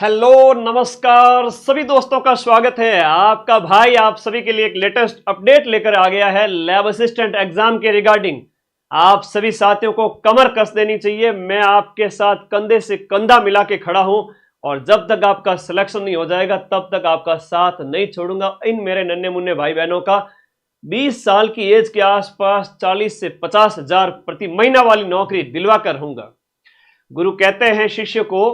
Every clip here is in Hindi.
हेलो नमस्कार सभी दोस्तों का स्वागत है। आपका भाई आप सभी के लिए एक लेटेस्ट अपडेट लेकर आ गया है लैब असिस्टेंट एग्जाम के रिगार्डिंग। आप सभी साथियों को कमर कस देनी चाहिए। मैं आपके साथ कंधे से कंधा मिला के खड़ा हूं और जब तक आपका सिलेक्शन नहीं हो जाएगा तब तक आपका साथ नहीं छोड़ूंगा। इन मेरे नन्हे मुन्ने भाई बहनों का 20 साल की एज के आसपास 40 से 50 हजार प्रति महीना वाली नौकरी दिलवा कर रहूंगा। गुरु कहते हैं शिष्य को,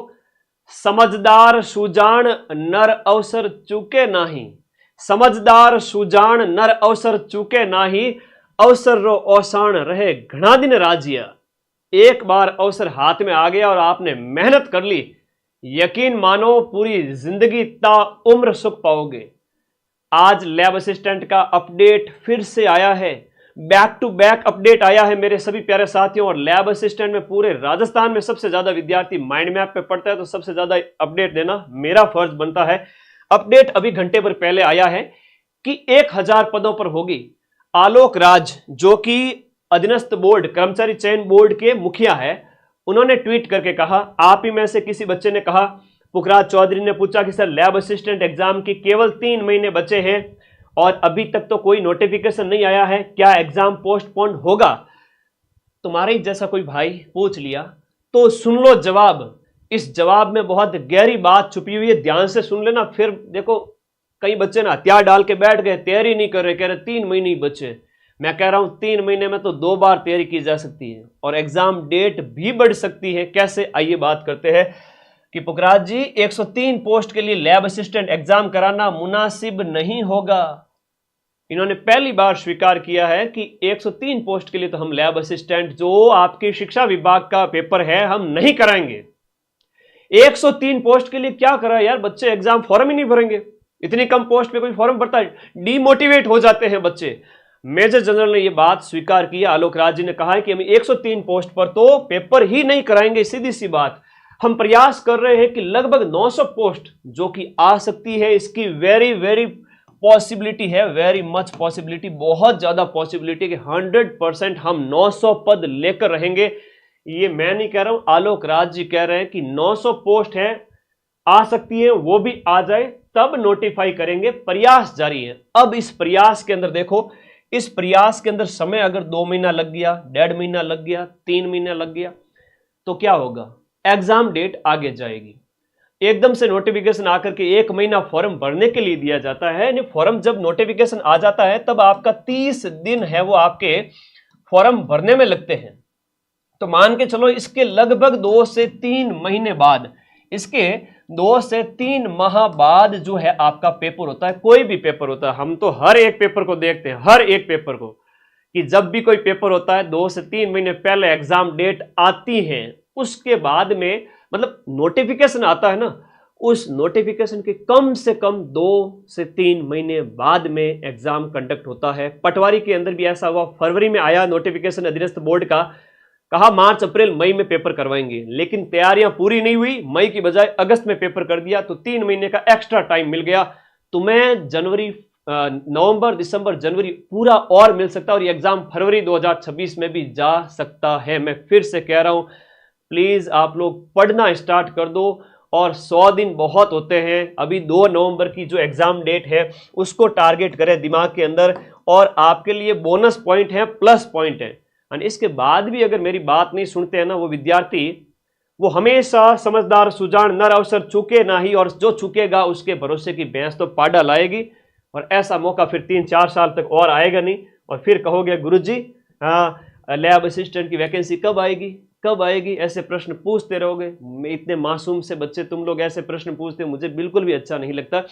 समझदार सुजान नर अवसर चूके नाही, समझदार सुजान नर अवसर चूके नाही, अवसर रो औसाण रहे घना दिन राजिया। एक बार अवसर हाथ में आ गया और आपने मेहनत कर ली, यकीन मानो पूरी जिंदगी ता उम्र सुख पाओगे। आज लैब असिस्टेंट का अपडेट फिर से आया है, बैक टू बैक अपडेट आया है मेरे सभी प्यारे साथियों। और लैब असिस्टेंट में पूरे राजस्थान में सबसे ज्यादा विद्यार्थी माइंड मैप पे पढ़ता है, तो सबसे ज्यादा अपडेट देना मेरा फर्ज बनता है। अपडेट अभी घंटे भर पहले आया है कि 1000 पदों पर होगी। आलोक राज जो कि अधीनस्थ बोर्ड कर्मचारी चयन बोर्ड के मुखिया है, उन्होंने ट्वीट करके कहा, आप ही में से किसी बच्चे ने कहा, पुखराज चौधरी ने पूछा कि सर लैब असिस्टेंट एग्जाम की केवल 3 महीने बचे हैं और अभी तक तो कोई नोटिफिकेशन नहीं आया है, क्या एग्जाम पोस्टपोन होगा? तुम्हारे ही जैसा कोई भाई पूछ लिया तो सुन लो जवाब। इस जवाब में बहुत गहरी बात छुपी हुई है, ध्यान से सुन लेना। फिर देखो कई बच्चे ना हथियार डाल के बैठ गए, तैयारी नहीं कर रहे, कह रहे 3 महीने ही बचे। मैं कह रहा हूं 3 महीने में तो 2 बार तैयारी की जा सकती है और एग्जाम डेट भी बढ़ सकती है। कैसे, आइए बात करते हैं कि पुखराज जी 103 पोस्ट के लिए लैब असिस्टेंट एग्जाम कराना मुनासिब नहीं होगा। इन्होंने पहली बार स्वीकार किया है कि 103 पोस्ट के लिए तो हम लैब असिस्टेंट जो आपके शिक्षा विभाग का पेपर है हम नहीं कराएंगे। 103 पोस्ट के लिए क्या करा यार, बच्चे एग्जाम फॉर्म ही नहीं भरेंगे। इतनी कम पोस्ट पे कोई फॉर्म भरता है? डिमोटिवेट हो जाते हैं बच्चे। मेजर जनरल ने यह बात स्वीकार की। आलोक राज जी ने कहा है कि हम 103 पोस्ट पर तो पेपर ही नहीं कराएंगे। सीधी सी बात, हम प्रयास कर रहे हैं कि लगभग 900 पोस्ट जो कि आ सकती है, इसकी वेरी वेरी पॉसिबिलिटी है, वेरी मच पॉसिबिलिटी, बहुत ज्यादा पॉसिबिलिटी कि 100% हम 900 पद लेकर रहेंगे। ये मैं नहीं कह रहा हूं, आलोक राज जी कह रहे हैं कि 900 पोस्ट है, आ सकती है, वो भी आ जाए तब नोटिफाई करेंगे। प्रयास जारी है। अब इस प्रयास के अंदर देखो, इस प्रयास के अंदर समय अगर 2 महीना लग गया, 1.5 महीना लग गया, 3 महीना लग गया तो क्या होगा? एग्जाम डेट आगे जाएगी। एकदम से नोटिफिकेशन आकर के 1 महीना फॉर्म भरने के लिए दिया जाता है। यानी फॉर्म जब नोटिफिकेशन आ जाता है तब आपका 30 दिन है वो आपके फॉर्म भरने में लगते हैं। तो मान के चलो इसके लगभग 2 से 3 महीने बाद, इसके 2 से 3 माह बाद जो है आपका पेपर होता है। कोई भी पेपर होता है, हम तो हर एक पेपर को देखते हैं, हर एक पेपर को, कि जब भी कोई पेपर होता है 2 से 3 महीने पहले एग्जाम डेट आती है। उसके बाद में मतलब नोटिफिकेशन आता है ना, उस नोटिफिकेशन के कम से कम 2 से 3 महीने बाद में एग्जाम कंडक्ट होता है। पटवारी के अंदर भी ऐसा हुआ, फरवरी में आया नोटिफिकेशन अधीनस्थ बोर्ड का, कहा मार्च अप्रैल मई में पेपर करवाएंगे, लेकिन तैयारियां पूरी नहीं हुई, मई की बजाय अगस्त में पेपर कर दिया, तो 3 महीने का एक्स्ट्रा टाइम मिल गया। तुम्हें जनवरी, नवंबर, दिसंबर, जनवरी पूरा और मिल सकता है और ये एग्जाम फरवरी 2026 में भी जा सकता है। मैं फिर से कह रहा हूं, प्लीज आप लोग पढ़ना स्टार्ट कर दो और 100 दिन बहुत होते हैं। अभी 2 नवंबर की जो एग्जाम डेट है उसको टारगेट करें दिमाग के अंदर, और आपके लिए बोनस पॉइंट है, प्लस पॉइंट है। और इसके बाद भी अगर मेरी बात नहीं सुनते हैं ना वो विद्यार्थी, वो हमेशा समझदार सुजान नर अवसर चूके नाही, और जो चूकेगा उसके भरोसे की भैंस तो पाडा लाएगी। और ऐसा मौका फिर 3-4 साल तक और आएगा नहीं। और फिर कहोगे गुरुजी लैब असिस्टेंट की वैकेंसी कब आएगी, कब आएगी, ऐसे प्रश्न पूछते रहोगे। इतने मासूम से बच्चे तुम लोग ऐसे प्रश्न पूछते हो, मुझे बिल्कुल भी अच्छा नहीं लगता।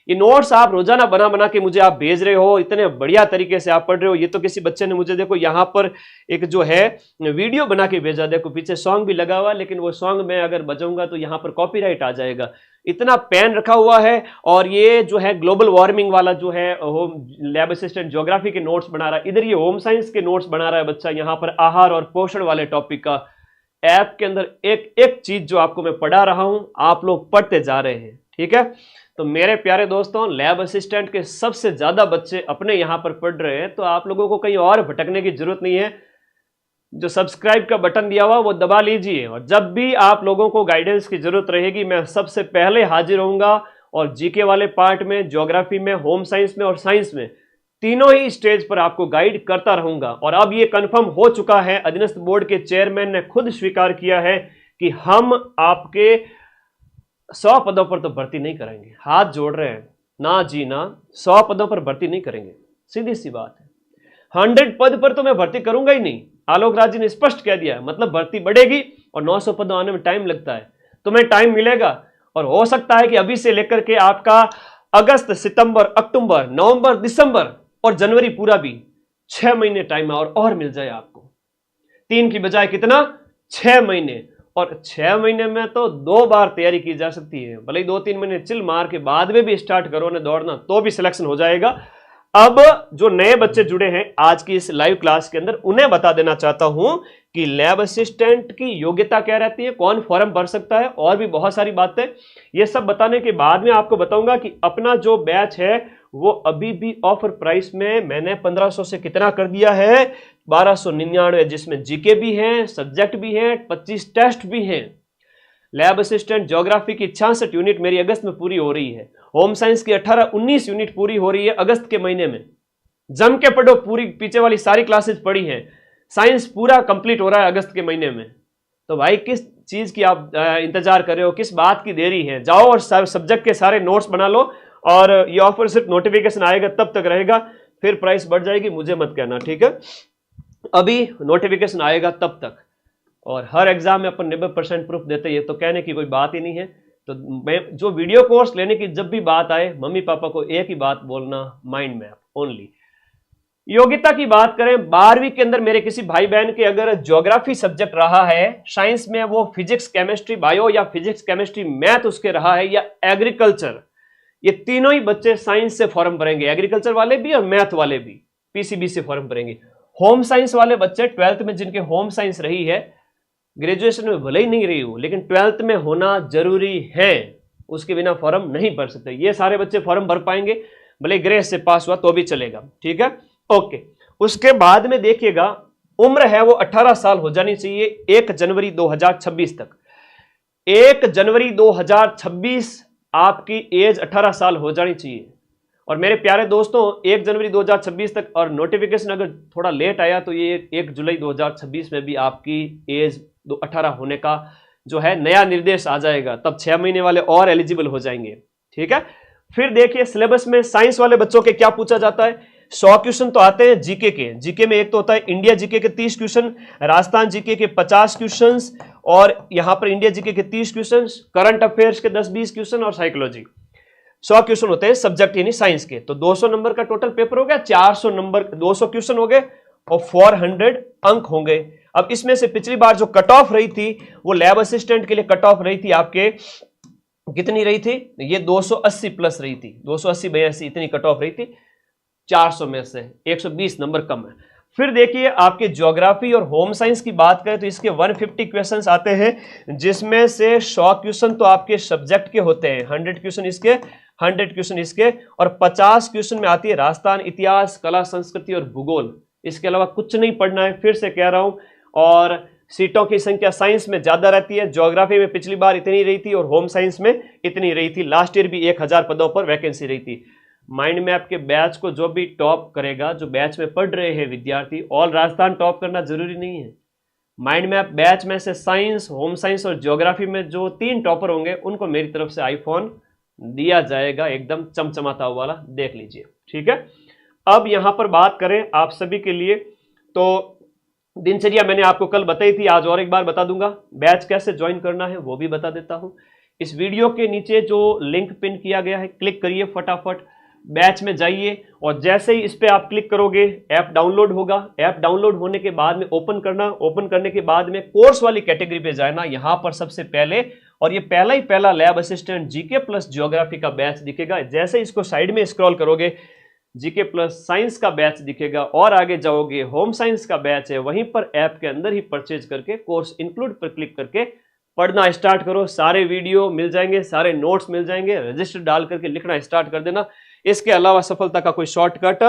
ये नोट्स आप रोजाना बना बना के मुझे आप भेज रहे हो, इतने बढ़िया तरीके से आप पढ़ रहे हो। ये तो किसी बच्चे ने मुझे देखो यहाँ पर एक जो है वीडियो बना के भेजा, देखो पीछे सॉन्ग भी लगा हुआ, लेकिन वो सॉन्ग मैं अगर बजाऊंगा तो यहाँ पर कॉपीराइट आ जाएगा। इतना पेन रखा हुआ है, और ये जो है ग्लोबल वार्मिंग वाला जो है होम लैब असिस्टेंट ज्योग्राफी के नोट्स बना रहा है, इधर ये होम साइंस के नोट्स बना रहा है बच्चा, यहाँ पर आहार और पोषण वाले टॉपिक का। ऐप के अंदर एक एक चीज जो आपको मैं पढ़ा रहा हूं, आप लोग पढ़ते जा रहे हैं, ठीक है। तो मेरे प्यारे दोस्तों, लैब असिस्टेंट के सबसे ज्यादा बच्चे अपने यहां पर पढ़ रहे हैं, तो आप लोगों को कहीं और भटकने की जरूरत नहीं है। जो सब्सक्राइब का बटन दिया हुआ वो दबा लीजिए, और जब भी आप लोगों को गाइडेंस की जरूरत रहेगी मैं सबसे पहले हाजिर होऊंगा। और जीके वाले पार्ट में, ज्योग्राफी में, होम साइंस में और साइंस में, तीनों ही स्टेज पर आपको गाइड करता रहूंगा। और अब ये कंफर्म हो चुका है, अधीनस्थ बोर्ड के चेयरमैन ने खुद स्वीकार किया है कि हम आपके 100 पदों पर तो भर्ती नहीं करेंगे। हाथ जोड़ रहे हैं, ना जी ना, 100 पदों पर भर्ती नहीं करेंगे, सीधी सी बात है। 100 पद पर तो मैं भर्ती करूंगा ही नहीं। आलोक राज जी ने स्पष्ट कह दिया है, मतलब भर्ती बढ़ेगी और 900 पद आने में टाइम लगता है, तुम्हें टाइम मिलेगा। और हो सकता है कि अभी से लेकर के आपका अगस्त, सितंबर, अक्टूबर, नवंबर, दिसंबर और जनवरी पूरा भी 6 महीने टाइम है और मिल जाए आपको। 3 की बजाय कितना, 6 महीने। और 6 महीने में तो 2 बार तैयारी की जा सकती है, भले ही 2-3 महीने चिल मार के बाद में भी स्टार्ट करो ना दौड़ना, तो भी सिलेक्शन हो जाएगा। अब जो नए बच्चे जुड़े हैं आज की इस लाइव क्लास के अंदर, उन्हें बता देना चाहता हूं कि लैब असिस्टेंट की योग्यता क्या रहती है, कौन फॉर्म भर सकता है, और भी बहुत सारी बातें। ये सब बताने के बाद में आपको बताऊंगा कि अपना जो बैच है वो अभी भी ऑफर प्राइस में मैंने 1500 से कितना कर दिया है, 1299, जिसमें जीके भी है, सब्जेक्ट भी है, 25 टेस्ट भी हैं। लैब असिस्टेंट ज्योग्राफी की 66 यूनिट मेरी अगस्त में पूरी हो रही है। होम साइंस की 18-19 यूनिट पूरी हो रही है अगस्त के महीने में। जम के पढ़ो, पूरी पीछे वाली सारी क्लासेस पढ़ी हैं। साइंस पूरा कंप्लीट हो रहा है अगस्त के महीने में। तो भाई किस चीज की आप इंतजार कर रहे हो, किस बात की देरी है? जाओ और सब्जेक्ट के सारे नोट्स बना लो। और ये ऑफर सिर्फ नोटिफिकेशन आएगा तब तक रहेगा, फिर प्राइस बढ़ जाएगी, मुझे मत कहना, ठीक है? अभी नोटिफिकेशन आएगा तब तक। और हर एग्जाम में अपन 90% प्रूफ देते हैं, तो कहने की कोई बात ही नहीं है। तो मैं जो वीडियो कोर्स लेने की जब भी बात आए, मम्मी पापा को एक ही बात बोलना, माइंड मैप ओनली। योग्यता की बात करें, 12वीं के अंदर मेरे किसी भाई बहन के अगर ज्योग्राफी सब्जेक्ट रहा है, साइंस में वो फिजिक्स, केमिस्ट्री, बायो, या फिजिक्स, केमिस्ट्री, मैथ उसके रहा है, या एग्रीकल्चर, ये तीनों ही बच्चे साइंस से फॉर्म भरेंगे। एग्रीकल्चर वाले भी और मैथ वाले भी पीसीबी से फॉर्म भरेंगे। होम साइंस वाले बच्चे 12th में जिनके होम साइंस रही है, ग्रेजुएशन में भले ही नहीं रही हो, लेकिन 12th में होना जरूरी है, उसके बिना फॉर्म नहीं भर सकते। ये सारे बच्चे फॉर्म भर पाएंगे, भले ग्रेस से पास हुआ तो भी चलेगा, ठीक है? ओके। उसके बाद में देखिएगा, उम्र है वो 18 साल हो जानी चाहिए 1 जनवरी 2026 तक। 1 जनवरी 2026 आपकी एज 18 साल हो जानी चाहिए। और मेरे प्यारे दोस्तों, 1 जनवरी 2026 तक, और नोटिफिकेशन अगर थोड़ा लेट आया तो ये 1 जुलाई 2026 में भी आपकी एज 18 होने का जो है नया निर्देश आ जाएगा, तब 6 महीने वाले और एलिजिबल हो जाएंगे, ठीक है? फिर देखिए सिलेबस में साइंस वाले बच्चों के क्या पूछा जाता है। 100 क्वेश्चन तो आते हैं जीके के। जीके में एक तो होता है इंडिया जीके के 30 क्वेश्चन, राजस्थान जीके के 50 क्वेश्चन, और यहां पर इंडिया जीके के 30 क्वेश्चन, करंट अफेयर्स के 10-20 क्वेश्चन, और साइकोलॉजी। 100 क्वेश्चन होते हैं सब्जेक्ट यानी साइंस के। तो 200 नंबर का टोटल पेपर हो गया, 400 नंबर, 200 क्वेश्चन हो गए और 400 अंक होंगे। अब इसमें से पिछली बार जो कट ऑफ रही थी वो लैब असिस्टेंट के लिए कट ऑफ रही थी आपके, कितनी रही थी? ये 280 प्लस रही थी, 280-82 इतनी कट ऑफ रही थी। 400 में से 120 नंबर कम है। फिर देखिए आपके ज्योग्राफी और होम साइंस की बात करें तो इसके 150 क्वेश्चंस आते हैं, जिसमें से 100 क्वेश्चन तो आपके सब्जेक्ट के होते हैं, 100 क्वेश्चन इसके, 100 क्वेश्चन इसके, और 50 क्वेश्चन में आती है राजस्थान, इतिहास, कला, संस्कृति और भूगोल। इसके अलावा कुछ नहीं पढ़ना है, फिर से कह रहा हूं। और सीटों की संख्या साइंस में ज्यादा रहती है, ज्योग्राफी में पिछली बार इतनी रही थी और होम साइंस में इतनी रही थी। लास्ट ईयर भी 1000 पदों पर वैकेंसी रही थी। माइंड मैप के बैच को जो भी टॉप करेगा, जो बैच में पढ़ रहे हैं विद्यार्थी, ऑल राजस्थान टॉप करना जरूरी नहीं है। माइंड मैप बैच में से साइंस, होम साइंस और ज्योग्राफी में जो 3 टॉपर होंगे उनको मेरी तरफ से आईफोन दिया जाएगा, एकदम चमचमाता हुआ वाला, देख लीजिए, ठीक है? अब यहां पर बात करें आप सभी के लिए, तो दिनचर्या मैंने आपको कल बताई थी, आज और एक बार बता दूंगा। बैच कैसे ज्वाइन करना है वो भी बता देता हूं। इस वीडियो के नीचे जो लिंक पिन किया गया है, क्लिक करिए, फटाफट बैच में जाइए, और जैसे ही इस पे आप क्लिक करोगे ऐप डाउनलोड होगा। ऐप डाउनलोड होने के बाद में ओपन करना, ओपन करने के बाद में कोर्स वाली कैटेगरी पे जाना, यहां पर सबसे पहले, और ये पहला ही पहला lab assistant GK plus geography का बैच दिखेगा। जैसे इसको साइड में स्क्रॉल करोगे जीके प्लस साइंस का बैच दिखेगा, और आगे जाओगे होम साइंस का बैच है, वहीं पर ऐप के अंदर ही परचेज करके कोर्स इंक्लूड पर क्लिक करके पढ़ना स्टार्ट करो। सारे वीडियो मिल जाएंगे, सारे नोट्स मिल जाएंगे, रजिस्टर डाल करके लिखना स्टार्ट कर देना। इसके अलावा सफलता का कोई शॉर्टकट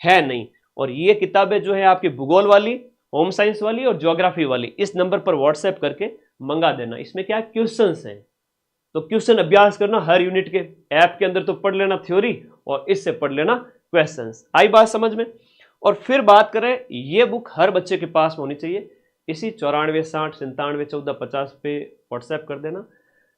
है नहीं। और ये किताबें जो है आपकी भूगोल वाली, होम साइंस वाली और ज्योग्राफी वाली, इस नंबर पर व्हाट्सएप करके मंगा देना। इसमें क्या क्वेश्चंस हैं, तो क्वेश्चन अभ्यास करना हर यूनिट के। ऐप के अंदर तो पढ़ लेना थ्योरी और इससे पढ़ लेना क्वेश्चंस। आई बात समझ में? और फिर बात करें, ये बुक हर बच्चे के पास होनी चाहिए। इसी 94 60 97 14 50 पे व्हाट्सएप कर देना।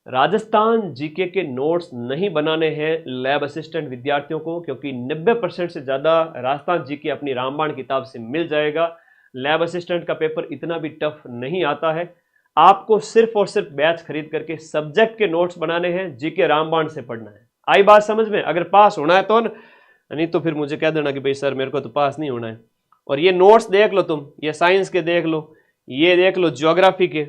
राजस्थान जीके के नोट्स नहीं बनाने हैं लैब असिस्टेंट विद्यार्थियों को, क्योंकि 90% से ज़्यादा राजस्थान जीके अपनी रामबाण किताब से मिल जाएगा। लैब असिस्टेंट का पेपर इतना भी टफ नहीं आता है। आपको सिर्फ और सिर्फ बैच खरीद करके सब्जेक्ट के नोट्स बनाने हैं, जीके रामबाण से पढ़ना है। आई बात समझ में? अगर पास होना है तो नहीं तो फिर मुझे कह देना कि भाई सर मेरे को तो पास नहीं होना है। और ये नोट्स देख लो तुम, ये साइंस के देख लो, ये देख लो ज्योग्राफी के,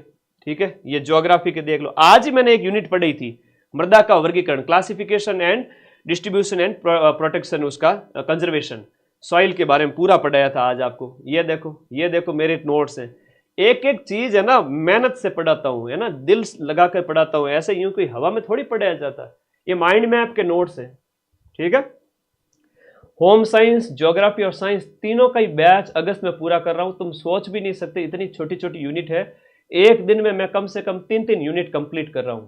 ठीक है, ये ज्योग्राफी के देख लो। आज ही मैंने एक यूनिट पढ़ी थी, मृदा का वर्गीकरण, classification and distribution and protection, उसका कंजर्वेशन, सॉइल के बारे में पूरा पढ़ाया था आज आपको। ये देखो मेरे नोट्स हैं। एक एक चीज है ना मेहनत से पढ़ाता हूँ, है ना, दिल लगा कर पढ़ाता हूँ। ऐसे यूं कोई हवा में थोड़ी पढ़ाया जाता। ये माइंड मैप के नोट्स हैं, ठीक है। होम साइंस, ज्योग्राफी और साइंस तीनों का ही बैच अगस्त में पूरा कर रहा हूं। तुम सोच भी नहीं सकते इतनी छोटी छोटी यूनिट है। एक दिन में मैं कम से कम 3-3 यूनिट कंप्लीट कर रहा हूं।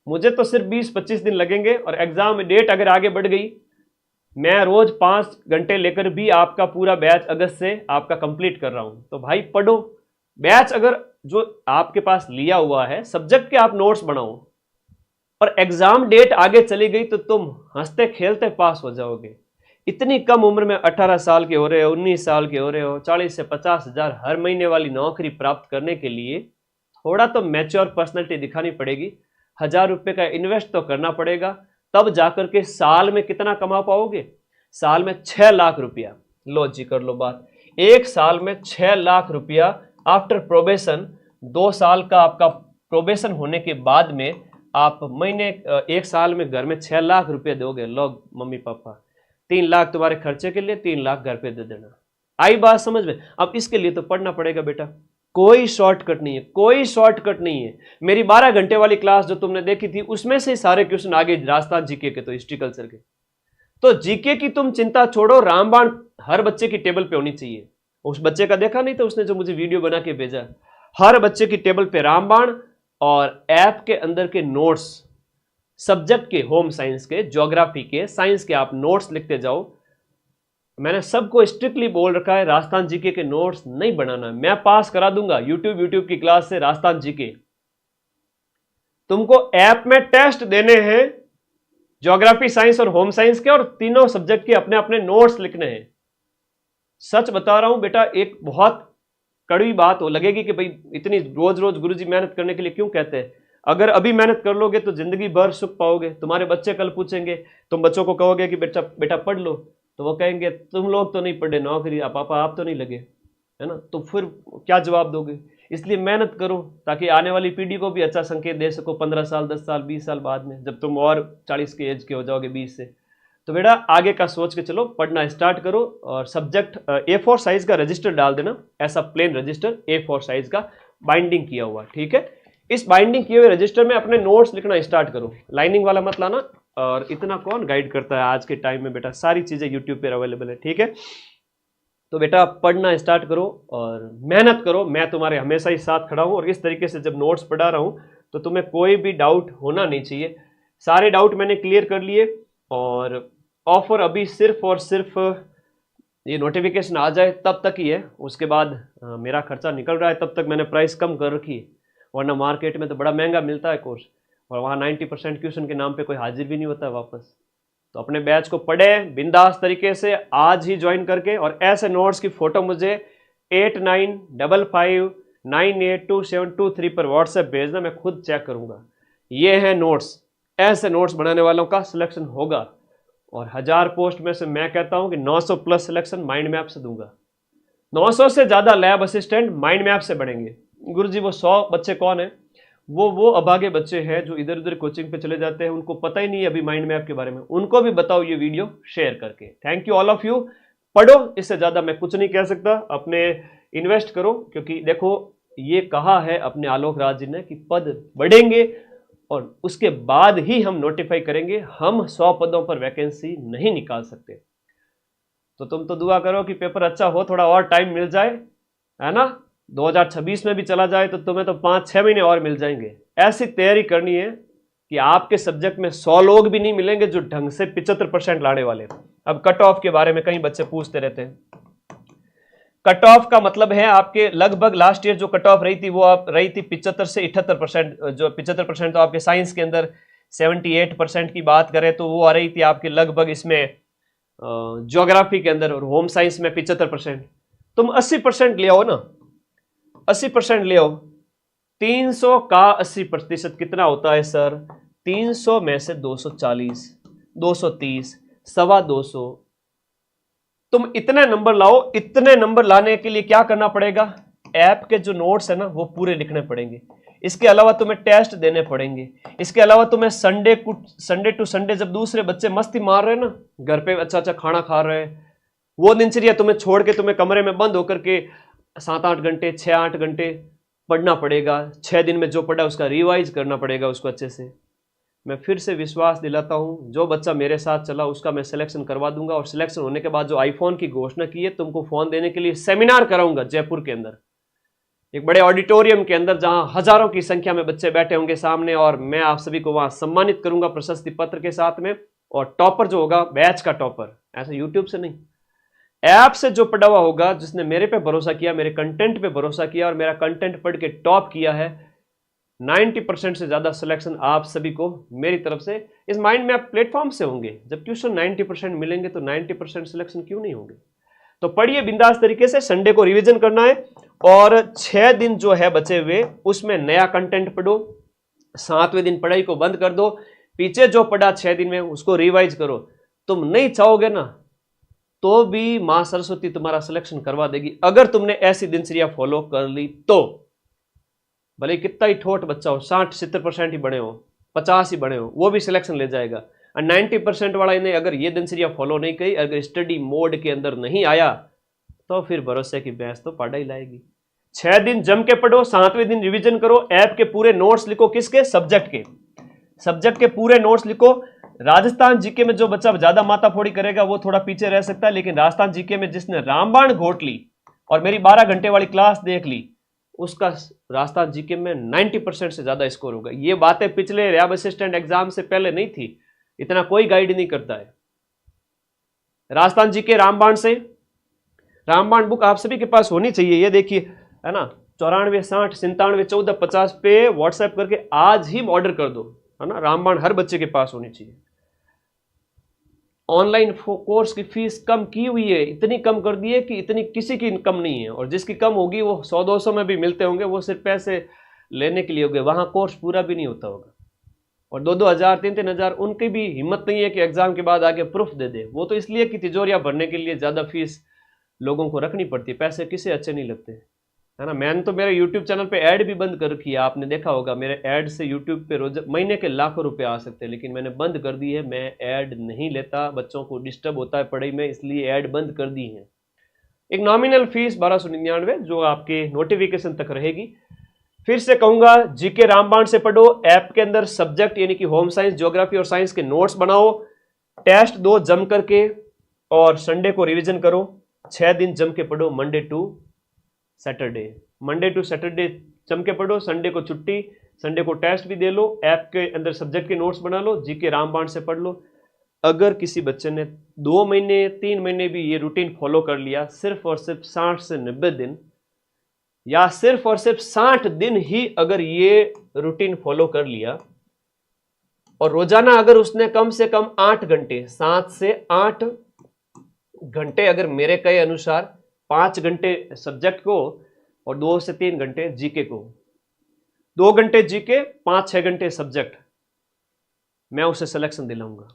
मुझे तो सिर्फ 20-25 दिन लगेंगे, और एग्जाम में डेट अगर आगे बढ़ गई, मैं रोज 5 घंटे लेकर भी आपका पूरा बैच अगस्त से आपका कंप्लीट कर रहा हूं। तो भाई पढ़ो। बैच अगर जो आपके पास लिया हुआ है, सब्जेक्ट के आप नोट्स बनाओ, और एग्जाम डेट आगे चली गई तो तुम हंसते खेलते पास हो जाओगे। इतनी कम उम्र में 18 साल के हो रहे हो, 19 साल के हो रहे हो, 40 से 50 हजार हर महीने वाली नौकरी प्राप्त करने के लिए थोड़ा तो मैच्योर पर्सनैलिटी दिखानी पड़ेगी। 1000 रुपये का इन्वेस्ट तो करना पड़ेगा, तब जाकर के साल में कितना कमा पाओगे? साल में 6 लाख रुपया। लो जी कर लो बात। एक साल में 6 लाख रुपया आफ्टर प्रोबेशन। 2 साल का आपका प्रोबेशन होने के बाद में आप महीने, एक साल में घर में 6 लाख रुपया दोगे। लो मम्मी पापा, 3 लाख तुम्हारे खर्चे के लिए, 3 लाख घर पे दे देना। आई बात समझ में? अब इसके लिए तो पढ़ना पड़ेगा बेटा। कोई शॉर्टकट नहीं है, कोई शॉर्टकट नहीं है। मेरी 12 घंटे वाली क्लास जो तुमने देखी थी, उसमें से सारे क्वेश्चन आगे राजस्थान जीके के, तो हिस्ट्री कल्चर के। तो जीके की तुम चिंता छोड़ो, रामबाण हर बच्चे की टेबल पे होनी चाहिए। उस बच्चे का देखा नहीं तो उसने जो मुझे वीडियो बना के भेजा, हर बच्चे की टेबल पे रामबाण, और ऐप के अंदर के नोट्स, सब्जेक्ट के, होम साइंस के, ज्योग्राफी के, साइंस के आप नोट्स लिखते जाओ। मैंने सबको स्ट्रिक्टली बोल रखा है, राजस्थान जीके के नोट्स नहीं बनाना। मैं पास करा दूंगा यूट्यूब की क्लास से राजस्थान जीके। तुमको ऐप में टेस्ट देने हैं ज्योग्राफी, साइंस और होम साइंस के, और तीनों सब्जेक्ट के अपने अपने नोट्स लिखने हैं। सच बता रहा हूं बेटा, एक बहुत कड़वी बात हो लगेगी कि भाई इतनी रोज रोज गुरुजी मेहनत करने के लिए क्यों कहते हैं। अगर अभी मेहनत कर लोगे तो जिंदगी भर सुख पाओगे। तुम्हारे बच्चे कल पूछेंगे, तुम बच्चों को कहोगे कि बेटा बेटा पढ़ लो, तो वो कहेंगे तुम लोग तो नहीं पढ़े, नौकरी पापा आप तो नहीं लगे, है ना। तो फिर क्या जवाब दोगे? इसलिए मेहनत करो ताकि आने वाली पीढ़ी को भी अच्छा संकेत दे सको 15 साल 10 साल 20 साल बाद में, जब तुम और 40 के एज के हो जाओगे, 20 से। तो बेटा आगे का सोच के चलो, पढ़ना स्टार्ट करो। और सब्जेक्ट A4 साइज का रजिस्टर डाल देना, ऐसा प्लेन रजिस्टर A4 साइज का, बाइंडिंग किया हुआ, ठीक है। इस बाइंडिंग किए हुए रजिस्टर में अपने नोट्स लिखना स्टार्ट करो, लाइनिंग वाला मत लाना। और इतना कौन गाइड करता है आज के टाइम में बेटा, सारी चीजें यूट्यूब पर अवेलेबल है, ठीक है। तो बेटा पढ़ना स्टार्ट करो और मेहनत करो। मैं तुम्हारे हमेशा ही साथ खड़ा हूं, और इस तरीके से जब नोट्स पढ़ा रहा हूं तो तुम्हें कोई भी डाउट होना नहीं चाहिए। सारे डाउट मैंने क्लियर कर लिए, और ऑफर अभी सिर्फ और सिर्फ ये नोटिफिकेशन आ जाए तब तक ही है। उसके बाद मेरा खर्चा निकल रहा है, तब तक मैंने प्राइस कम कर रखी है, वरना मार्केट में तो बड़ा महंगा मिलता है कोर्स, और वहाँ 90% क्वेश्चन के नाम पे कोई हाजिर भी नहीं होता है वापस। तो अपने बैच को पढ़े बिंदास तरीके से, आज ही ज्वाइन करके, और ऐसे नोट्स की फोटो मुझे 8955982723 पर व्हाट्सएप भेजना, मैं खुद चेक करूंगा। ये है नोट्स, ऐसे नोट्स बनाने वालों का सिलेक्शन होगा। और 1000 पोस्ट में से मैं कहता हूं कि 900 प्लस सिलेक्शन माइंड मैप से दूंगा। 900 से ज्यादा लैब असिस्टेंट माइंड मैप से बढ़ेंगे। गुरुजी वो 100 बच्चे कौन है? वो अभागे बच्चे हैं जो इधर उधर कोचिंग पे चले जाते हैं, उनको पता ही नहीं है अभी माइंड मैप के बारे में। उनको भी बताओ ये वीडियो शेयर करके। Thank you all of you. पढ़ो, इससे ज्यादा मैं कुछ नहीं कह सकता। अपने इन्वेस्ट करो, क्योंकि देखो ये कहा है अपने आलोक राज जी ने कि पद बढ़ेंगे और उसके बाद ही हम नोटिफाई करेंगे। हम 100 पदों पर वैकेंसी नहीं निकाल सकते। तो तुम तो दुआ करो कि पेपर अच्छा हो, थोड़ा और टाइम मिल जाए, है ना। 2026 में भी चला जाए तो तुम्हें तो 5-6 महीने और मिल जाएंगे। ऐसी तैयारी करनी है कि आपके सब्जेक्ट में 100 लोग भी नहीं मिलेंगे जो ढंग से 75% लाने वाले। अब कट ऑफ के बारे में कई बच्चे पूछते रहते हैं। कट ऑफ का मतलब है आपके लगभग लास्ट ईयर जो कट ऑफ रही थी वो आप रही थी 75 से 78%। जो 75% तो आपके साइंस के अंदर 78% की बात करें तो वो आ रही थी आपके लगभग इसमें ज्योग्राफी के अंदर, और होम साइंस में 75%। तुम 80% ले आओ ना, 80% ले आओ। 300 का 80% कितना होता है सर? 300 में से 240, 230, 250। तुम इतने नंबर लाओ। इतने नंबर लाने के लिए क्या करना पड़ेगा? ऐप के जो नोट्स है ना वो पूरे लिखने पड़ेंगे। इसके अलावा तुम्हें टेस्ट देने पड़ेंगे। इसके अलावा तुम्हें संडे टू संडे जब दूसरे बच्चे मस्ती मार रहे हैं ना, घर पे अच्छा अच्छा खाना खा रहे हैं, वो दिनचर्या तुम्हें छोड़ के तुम्हें कमरे में बंद होकर के 7-8 घंटे 6-8 घंटे पढ़ना पड़ेगा। 6 दिन में जो पढ़ा उसका रिवाइज करना पड़ेगा उसको अच्छे से। मैं फिर से विश्वास दिलाता हूं, जो बच्चा मेरे साथ चला उसका मैं सिलेक्शन करवा दूंगा, और सिलेक्शन होने के बाद जो आईफोन की घोषणा की है, तुमको फोन देने के लिए सेमिनार कराऊंगा जयपुर के अंदर, एक बड़े ऑडिटोरियम के अंदर जहां हजारों की संख्या में बच्चे बैठे होंगे सामने, और मैं आप सभी को वहां सम्मानित करूंगा प्रशस्ति पत्र के साथ में। और टॉपर जो होगा, बैच का टॉपर, ऐसा यूट्यूब से नहीं, ऐप से जो पढ़ा हुआ होगा, जिसने मेरे पे भरोसा किया, मेरे कंटेंट पे भरोसा किया और मेरा कंटेंट पढ़ के टॉप किया है, 90% से ज्यादा सिलेक्शन आप सभी को मेरी तरफ से इस माइंड में आप प्लेटफॉर्म से होंगे। जब ट्यूशन 90% मिलेंगे तो 90% सिलेक्शन क्यों नहीं होंगे? तो पढ़िए बिंदास तरीके से। संडे को रिवीजन करना है, और 6 दिन जो है बचे हुए उसमें नया कंटेंट पढ़ो। 7वें दिन पढ़ाई को बंद कर दो। पीछे जो पढ़ा 6 दिन में उसको रिवाइज करो। तुम नहीं चाहोगे ना तो भी मां सरस्वती तुम्हारा सिलेक्शन करवा देगी, अगर तुमने ऐसी दिनचर्या फॉलो कर ली तो। भले कितना ही ठोट बच्चा हो, 60-70% ही बने हो, 50 ही बने हो, वो भी सिलेक्शन ले जाएगा। और 90% वाला इन्हें अगर ये दिनचर्या फॉलो नहीं की, अगर स्टडी मोड के अंदर नहीं आया, तो फिर भरोसे की भैंस तो पढ़ाई लाएगी। 6 दिन जम के पढ़ो, 7वें दिन रिवीजन करो। ऐप के पूरे नोट्स लिखो। किसके? सब्जेक्ट के पूरे नोट्स लिखो। राजस्थान जीके में जो बच्चा ज्यादा माथाफोड़ी करेगा वो थोड़ा पीछे रह सकता है, लेकिन राजस्थान जीके में जिसने रामबाण घोट ली और मेरी 12 घंटे वाली क्लास देख ली, उसका राजस्थान जीके में 90% से ज्यादा स्कोर होगा। ये बातें पिछले लैब असिस्टेंट एग्जाम से पहले नहीं थी, इतना कोई गाइड नहीं करता है। राजस्थान जीके रामबाण से, रामबाण बुक आप सभी के पास होनी चाहिए। ये देखिए, है ना, 94 60 97 14 50 पे व्हाट्सएप करके आज ही ऑर्डर कर दो, है ना। रामबाण हर बच्चे के पास होनी चाहिए। ऑनलाइन कोर्स की फीस कम की हुई है, इतनी कम कर दी है कि इतनी किसी की कम नहीं है, और जिसकी कम होगी वो 100-200 में भी मिलते होंगे, वो सिर्फ पैसे लेने के लिए होंगे, वहां कोर्स पूरा भी नहीं होता होगा। और 2-2 हज़ार 3-3 हज़ार उनकी भी हिम्मत नहीं है कि एग्जाम के बाद आगे प्रूफ दे दे। वो तो इसलिए कि तिजोरियां भरने के लिए ज्यादा फीस लोगों को रखनी पड़ती है। पैसे किसे अच्छे नहीं लगते, है ना। मैंने तो मेरे यूट्यूब चैनल पे ऐड भी बंद कर रखी है, आपने देखा होगा। मेरे ऐड से यूट्यूब पे रोज महीने के लाखों रुपए आ सकते हैं, लेकिन मैंने बंद कर दी है। मैं ऐड नहीं लेता, बच्चों को डिस्टर्ब होता है पढ़ाई में, इसलिए ऐड बंद कर दी है। एक नॉमिनल फीस 1299 जो आपके नोटिफिकेशन तक रहेगी। फिर से कहूंगा, जीके रामबाण से पढ़ो। ऐप के अंदर सब्जेक्ट यानी कि होम साइंस, ज्योग्राफी और साइंस के नोट्स बनाओ। टेस्ट दो जम करके, और संडे को रिविजन करो। 6 दिन जम के पढ़ो, मंडे टू सैटरडे जम के पढ़ो। संडे को छुट्टी, संडे को टेस्ट भी दे लो। ऐप के अंदर सब्जेक्ट के नोट्स बना लो, जीके रामबाण से पढ़ लो। अगर किसी बच्चे ने 2 महीने 3 महीने भी ये रूटीन फॉलो कर लिया, सिर्फ और सिर्फ 60 से 90 दिन, या सिर्फ और सिर्फ 60 दिन ही अगर ये रूटीन फॉलो कर लिया, और रोजाना अगर उसने कम से कम 8 घंटे, 7 से 8 घंटे अगर मेरे कहे अनुसार 5 घंटे सब्जेक्ट को और 2 से 3 घंटे जीके को, 2 घंटे जीके 5-6 घंटे सब्जेक्ट, मैं उसे सिलेक्शन दिलाऊंगा।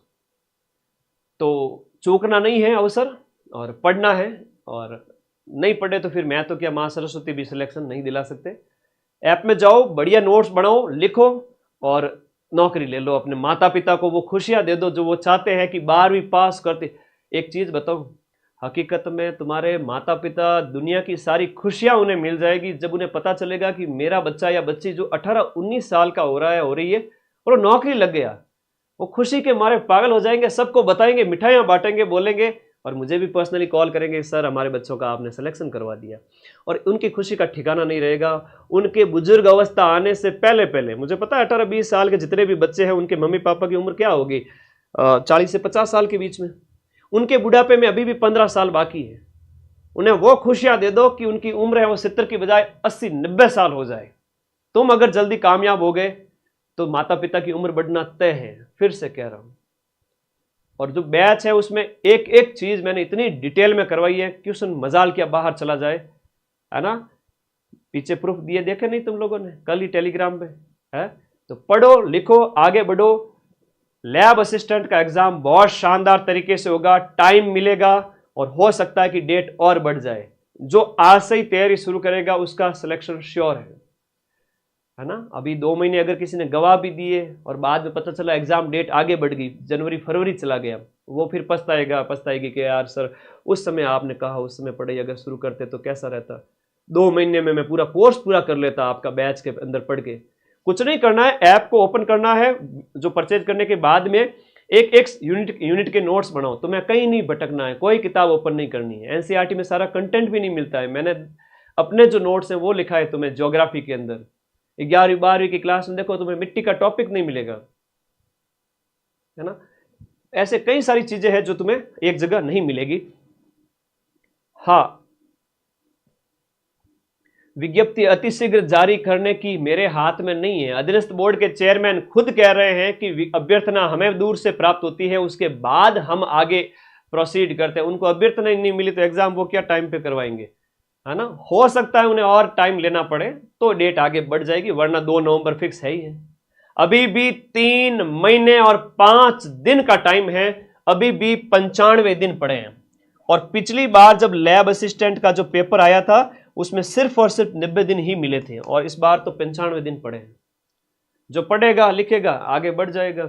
तो चूकना नहीं है अवसर, और पढ़ना है। और नहीं पढ़े तो फिर मैं तो क्या, मां सरस्वती भी सिलेक्शन नहीं दिला सकते। ऐप में जाओ, बढ़िया नोट्स बनाओ, लिखो, और नौकरी ले लो। अपने माता पिता को वो खुशियां दे दो जो वो चाहते हैं कि 12वीं पास करते। एक चीज बताऊं, हकीकत में तुम्हारे माता पिता, दुनिया की सारी खुशियां उन्हें मिल जाएगी जब उन्हें पता चलेगा कि मेरा बच्चा या बच्ची जो 18-19 साल का हो रहा है, हो रही है, और वो नौकरी लग गया। वो खुशी के मारे पागल हो जाएंगे, सबको बताएंगे, मिठाइयां बांटेंगे, बोलेंगे और मुझे भी पर्सनली कॉल करेंगे, सर हमारे बच्चों का आपने सिलेक्शन करवा दिया, और उनकी खुशी का ठिकाना नहीं रहेगा। उनके बुजुर्ग अवस्था आने से पहले पहले, मुझे पता है 18-20 साल के जितने भी बच्चे हैं उनके मम्मी पापा की उम्र क्या होगी, 40 से 50 साल के बीच में, उनके बुढ़ापे में अभी भी 15 साल बाकी है। उन्हें वो खुशियां दे दो कि उनकी उम्र है वो 70 की बजाय 80-90 साल हो जाए। तुम अगर जल्दी कामयाब हो गए तो माता पिता की उम्र बढ़ना तय है, फिर से कह रहा हूं। और जो बैच है उसमें एक एक चीज मैंने इतनी डिटेल में करवाई है कि उसमें मजाल क्या बाहर चला जाए, है ना। पीछे प्रूफ दिए, देखे नहीं तुम लोगों ने, कल ही टेलीग्राम पे है। तो पढ़ो लिखो आगे बढ़ो। लैब असिस्टेंट का एग्जाम बहुत शानदार तरीके से होगा, टाइम मिलेगा और हो सकता है कि डेट और बढ़ जाए। जो आज से ही तैयारी शुरू करेगा उसका सिलेक्शन श्योर है ना। अभी 2 महीने अगर किसी ने गवाह भी दिए और बाद में पता चला एग्जाम डेट आगे बढ़ गई, जनवरी फरवरी चला गया, वो फिर पछताएगी कि यार सर उस समय आपने कहा, उस समय पढ़ाई अगर शुरू करते तो कैसा रहता, 2 महीने में मैं पूरा कोर्स पूरा कर लेता आपका बैच के अंदर पढ़ के। कुछ नहीं करना है, ऐप को ओपन करना है, जो परचेज करने के बाद में एक एक यूनिट के नोट्स बनाओ। तो मैं कहीं नहीं भटकना है, कोई किताब ओपन नहीं करनी है। एनसीईआरटी में सारा कंटेंट भी नहीं मिलता है, मैंने अपने जो नोट्स हैं वो लिखा है तुम्हें ज्योग्राफी के अंदर। 11वीं 12वीं की क्लास में देखो तुम्हें मिट्टी का टॉपिक नहीं मिलेगा, है ना। ऐसे कई सारी चीजें हैं जो तुम्हें एक जगह नहीं मिलेगी। हाँ, विज्ञप्ति अतिशीघ्र जारी करने की मेरे हाथ में नहीं है। अधीनस्थ बोर्ड के चेयरमैन खुद कह रहे हैं कि अभ्यर्थना हमें दूर से प्राप्त होती है, उसके बाद हम आगे प्रोसीड करते हैं। उनको अभ्यर्थना ही नहीं मिली तो एग्जाम वो क्या टाइम पे करवाएंगे, है ना। हो सकता है उन्हें और टाइम लेना पड़े तो डेट आगे बढ़ जाएगी, वरना 2 नवंबर फिक्स है ही है। अभी भी 3 महीने और 5 दिन का टाइम है, अभी भी 95 दिन पड़े हैं। और पिछली बार जब लैब असिस्टेंट का जो पेपर आया था उसमें सिर्फ और सिर्फ 90 दिन ही मिले थे, और इस बार तो 95 दिन पड़े हैं। जो पढ़ेगा लिखेगा आगे बढ़ जाएगा,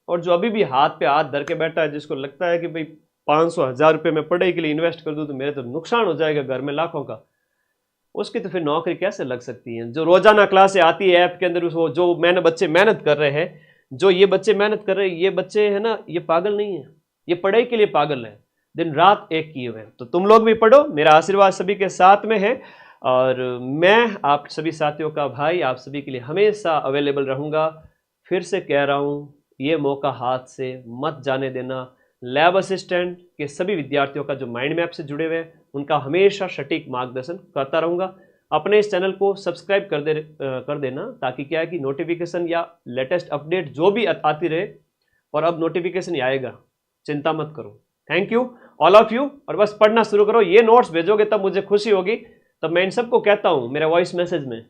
और जो अभी भी हाथ पे हाथ धर के बैठा है, जिसको लगता है कि भाई 500-1000 रुपये में पढ़ाई के लिए इन्वेस्ट कर दूं तो मेरे तो नुकसान हो जाएगा घर में लाखों का, उसकी तो फिर नौकरी कैसे लग सकती है। जो रोजाना क्लासें आती है ऐप के अंदर, वो जो बच्चे मेहनत कर रहे हैं, जो ये बच्चे मेहनत कर रहे हैं, ये बच्चे है ना, ये पागल नहीं है, ये पढ़ाई के लिए पागल है, दिन रात एक किए हुए। तो तुम लोग भी पढ़ो, मेरा आशीर्वाद सभी के साथ में है, और मैं आप सभी साथियों का भाई आप सभी के लिए हमेशा अवेलेबल रहूंगा। फिर से कह रहा हूं, ये मौका हाथ से मत जाने देना। लैब असिस्टेंट के सभी विद्यार्थियों का जो माइंड मैप से जुड़े हुए हैं उनका हमेशा सटीक मार्गदर्शन करता रहूंगा। अपने इस चैनल को सब्सक्राइब कर देना, ताकि क्या है कि नोटिफिकेशन या लेटेस्ट अपडेट जो भी आती रहे, और अब नोटिफिकेशन ही आएगा, चिंता मत करो। Thank you all of you, और बस पढ़ना शुरू करो। ये नोट्स भेजोगे तब मुझे खुशी होगी। तब मैं इन सबको कहता हूँ मेरे वॉइस मैसेज में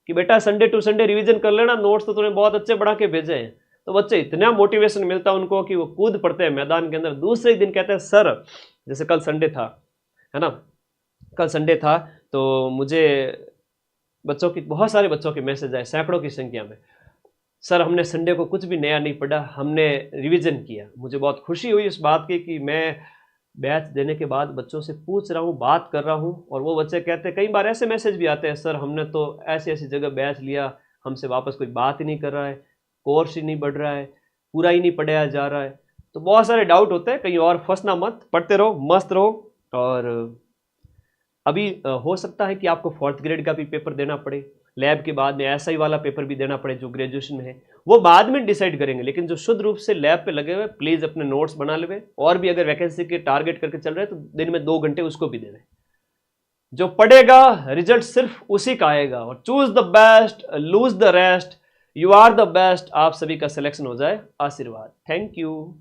कि बेटा संडे टू संडे रिवीजन कर लेना, नोट्स तो तूने बहुत अच्छे बढ़ा के भेजे हैं। तो बच्चे इतना मोटिवेशन मिलता है उनको कि वो कूद पड़ते हैं मैदान के अंदर। दूसरे दिन कहते हैं सर, जैसे कल संडे था, है ना, कल संडे था तो मुझे बहुत सारे बच्चों के मैसेज आए, सैकड़ों की संख्या में, सर हमने संडे को कुछ भी नया नहीं पढ़ा, हमने रिवीजन किया। मुझे बहुत खुशी हुई इस बात की कि मैं बैच देने के बाद बच्चों से पूछ रहा हूँ, बात कर रहा हूँ, और वो बच्चे कहते हैं, कई बार ऐसे मैसेज भी आते हैं, सर हमने तो ऐसी ऐसी जगह बैच लिया, हमसे वापस कोई बात ही नहीं कर रहा है, कोर्स ही नहीं बढ़ रहा है, पूरा ही नहीं पढ़ाया जा रहा है। तो बहुत सारे डाउट होते हैं, कहीं और फंसना मत, पढ़ते रहो, मस्त रहो। और अभी हो सकता है कि आपको 4th ग्रेड का भी पेपर देना पड़े, लैब के बाद में एसआई वाला पेपर भी देना पड़े जो ग्रेजुएशन में है, वो बाद में डिसाइड करेंगे। लेकिन जो शुद्ध रूप से लैब पे लगे हुए, प्लीज अपने नोट्स बना ले, और भी अगर वैकेंसी के टारगेट करके चल रहे हैं तो दिन में 2 घंटे उसको भी दे दें। जो पढ़ेगा रिजल्ट सिर्फ उसी का आएगा। और choose the best, lose the rest, you are the best. आप सभी का सिलेक्शन हो जाए, आशीर्वाद। Thank you.